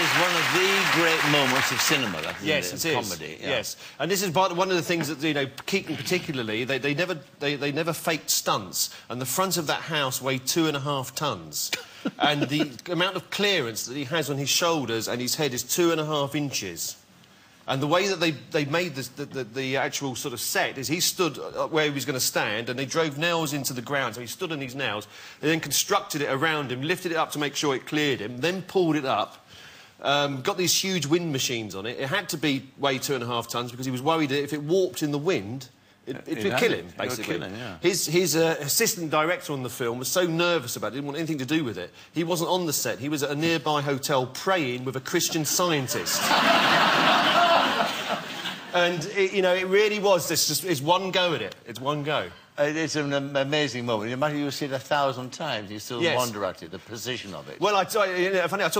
is one of the great moments of cinema. That, yes, it is. Comedy. Yeah. Yes, and this is one of the things that, you know, Keaton particularly, they never faked stunts, and the front of that house weighed 2.5 tons. And the amount of clearance that he has on his shoulders and his head is 2.5 inches. And the way that they made the actual sort of set is he stood where he was going to stand, and they drove nails into the ground, so he stood on these nails. They then constructed it around him, lifted it up to make sure it cleared him, then pulled it up, got these huge wind machines on it. It had to weigh 2.5 tons because he was worried that if it warped in the wind, it would kill him, basically. Kill him, yeah. His assistant director on the film was so nervous about it, didn't want anything to do with it. He wasn't on the set. He was at a nearby hotel praying with a Christian Scientist. And, you know, it really was it's one go at it. It's one go. It's an amazing moment. Imagine you see it 1,000 times, you still yes. wonder at it, the precision of it. Well, I talk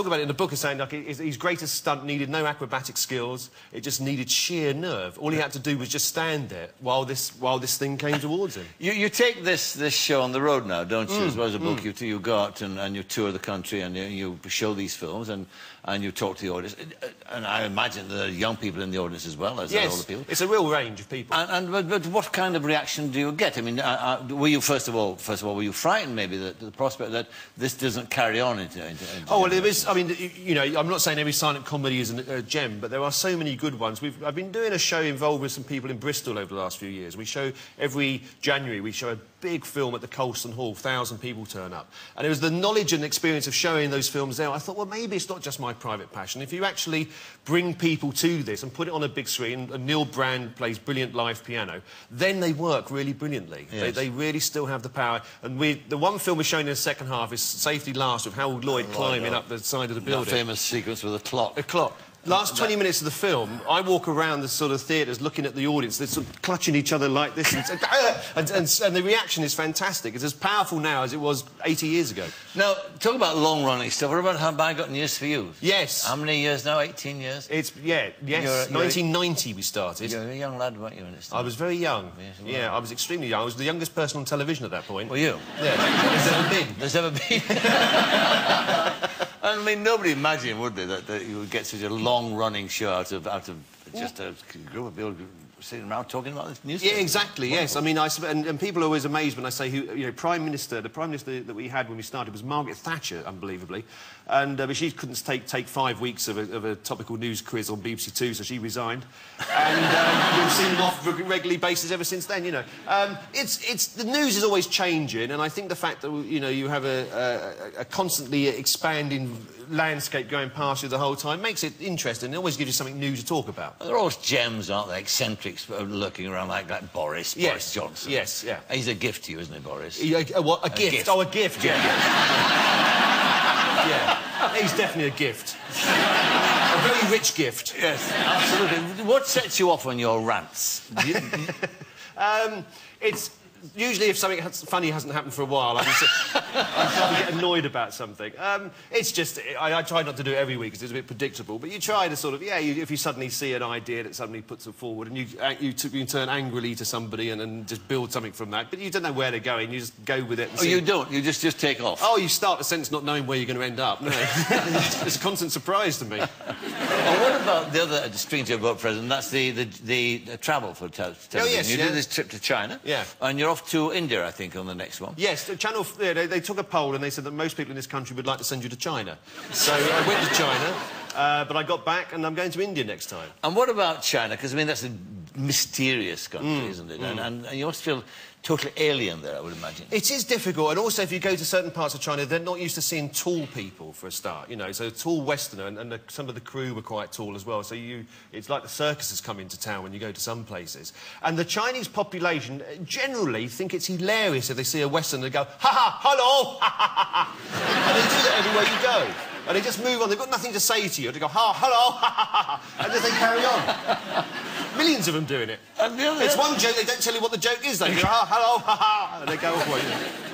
about it in the book as saying, like, his greatest stunt needed no acrobatic skills. It just needed sheer nerve. All he had to do was just stand there while this thing came towards him. You take this show on the road now, don't you? As well as a book, you go out and you tour the country and you show these films and you talk to the audience. And I imagine there are young people in the audience as well as older people. It's a real range of people. But what kind of reaction do you get? I mean, were you first of all, were you frightened maybe the prospect that this doesn't carry on into oh well, there is. I mean, you know, I'm not saying every silent comedy is a gem, but there are so many good ones. I've been doing a show involved with some people in Bristol over the last few years. We show every January. We show a big film at the Colston Hall. 1,000 people turn up, and it was the knowledge and experience of showing those films there. I thought, well, maybe it's not just my private passion. If you actually bring people to this and put it on a big screen, and Neil Brand plays brilliant live piano, then they work really brilliantly. Yes. They really still have the power. And the one film we're showing in the second half is Safety Last, with Harold Lloyd climbing up the side of the building. That famous sequence with a clock. A clock. Last 20 minutes of the film, I walk around the sort of theatres looking at the audience. They're sort of clutching each other like this. And the reaction is fantastic. It's as powerful now as it was 80 years ago. Now, talk about long-running stuff. What about Have I Got News for You? Yes. How many years now? 18 years? Yes. 1990 we started. You were a young lad, weren't you? I was very young. Yes, yeah, I was extremely young. I was the youngest person on television at that point. Were you? Yeah. There's never been. I mean, nobody imagined, would they, that you would get such a long-running show out of just a group of people sitting around talking about this news. Yeah, exactly. Yes, I mean, and people are always amazed when I say who, you know, the Prime Minister that we had when we started was Margaret Thatcher, unbelievably, and but she couldn't take 5 weeks of a topical news quiz on BBC2, so she resigned, and we've seen them off on a regular basis ever since then. You know, the news is always changing, and I think the fact that, you know, you have a constantly expanding landscape going past you the whole time makes it interesting. It always gives you something new to talk about. There are always gems, aren't there? Eccentrics lurking around like Boris Johnson. Yes, yeah. He's a gift to you, isn't he, Boris? What? A gift? Oh, a gift, yeah. Yeah, he's definitely a gift. A very rich gift. Yes, absolutely. What sets you off on your rants? It's usually if something funny hasn't happened for a while, I start to get annoyed about something. It's just, I try not to do it every week because it's a bit predictable, but you try to sort of, if you suddenly see an idea that suddenly puts it forward and you can turn angrily to somebody and just build something from that, but you don't know where they're going, you just go with it. And you don't? You just take off? Oh, you start a sentence not knowing where you're going to end up. No. It's a constant surprise to me. Well, what about the other string to your boat, President? That's the travel for television. Oh, yes, you did this trip to China. Yeah. And you're off to India, I think, on the next one. Yes, the Channel... they took a poll and they said that most people in this country would like to send you to China. So I went to China, but I got back and I'm going to India next time. And what about China? Because, I mean, that's a mysterious country, isn't it? And you must feel totally alien there, I would imagine. It is difficult, and also if you go to certain parts of China, they're not used to seeing tall people, for a start, you know, so a tall Westerner, and some of the crew were quite tall as well, so it's like the circuses come into town when you go to some places. And the Chinese population generally think it's hilarious if they see a Westerner go, ha-ha, hello, ha-ha-ha-ha, and they do that everywhere you go. And they just move on, they've got nothing to say to you, they go, ha, hello, ha-ha-ha, and then they carry on. millions of them doing it. And the other... It's one joke, they don't tell you what the joke is. They go, oh, hello, ha-ha, and they go away.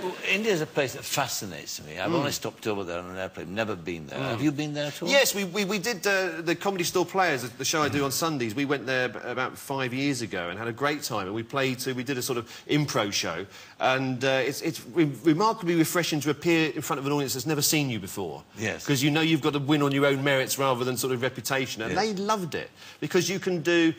Well, India's a place that fascinates me. I've only stopped over there on an airplane, never been there. Have you been there at all? Yes, we did the Comedy Store Players, the show I do on Sundays. We went there about 5 years ago and had a great time. And we did a sort of improv show. And it's remarkably refreshing to appear in front of an audience that's never seen you before. Yes. Because you know you've got to win on your own merits rather than sort of reputation. And they loved it. Because you can do...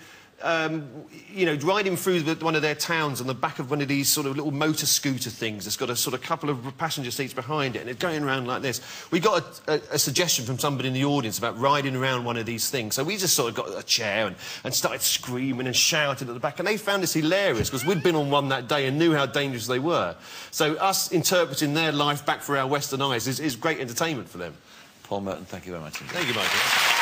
you know, riding through one of their towns on the back of one of these sort of little motor scooter things that's got a sort of couple of passenger seats behind it, and it's going around like this. We got a suggestion from somebody in the audience about riding around one of these things, so we just sort of got a chair and started screaming and shouting at the back, and they found this hilarious because we'd been on one that day and knew how dangerous they were. So us interpreting their life back for our Western eyes is great entertainment for them. Paul Merton, thank you very much. Thank you, Michael.